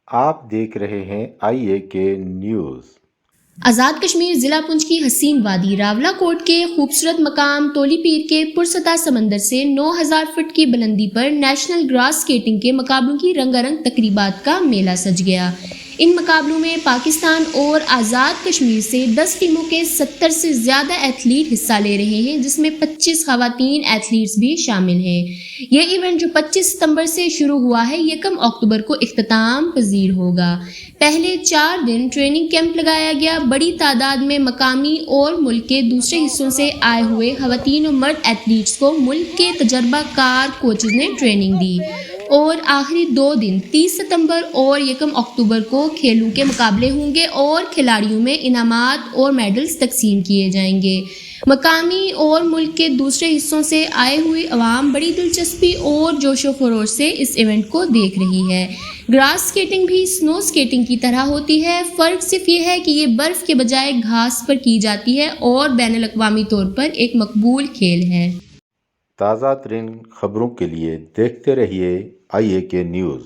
آپ دیکھ رہے ہیں آئی اے کے نیوز۔ آزاد کشمیر ضلع پونچھ کی حسین وادی راولا کوٹ کے خوبصورت مقام تولی پیر کے پرسطح سمندر سے 9000 فٹ کی بلندی پر نیشنل گراس سکیٹنگ کے مقابلوں کی رنگا رنگ تقریبات کا میلہ سج گیا۔ ان مقابلوں میں پاکستان اور آزاد کشمیر سے 10 ٹیموں کے 70 سے زیادہ ایتھلیٹ حصہ لے رہے ہیں، جس میں 25 خواتین ایتھلیٹس بھی شامل ہیں۔ یہ ایونٹ جو 25 ستمبر سے شروع ہوا ہے، 1 اکتوبر کو اختتام پذیر ہوگا۔ پہلے 4 دن ٹریننگ کیمپ لگایا گیا۔ بڑی تعداد میں مقامی اور ملک کے دوسرے حصوں سے آئے ہوئے خواتین و مرد ایتھلیٹس کو ملک کے تجربہ کار کوچز نے ٹریننگ دی، اور آخری 2 دن 30 ستمبر اور 1 اکتوبر کو کھیلوں کے مقابلے ہوں گے اور کھلاڑیوں میں انعامات اور میڈلز تقسیم کیے جائیں گے۔ مقامی اور ملک کے دوسرے حصوں سے آئے ہوئی عوام بڑی دلچسپی اور جوش و خروش سے اس ایونٹ کو دیکھ رہی ہے۔ گراس سکیٹنگ بھی سنو سکیٹنگ کی طرح ہوتی ہے، فرق صرف یہ ہے کہ یہ برف کے بجائے گھاس پر کی جاتی ہے اور بین الاقوامی طور پر ایک مقبول کھیل ہے۔ تازہ ترین خبروں کے لیے دیکھتے رہیے آئی اے کے نیوز۔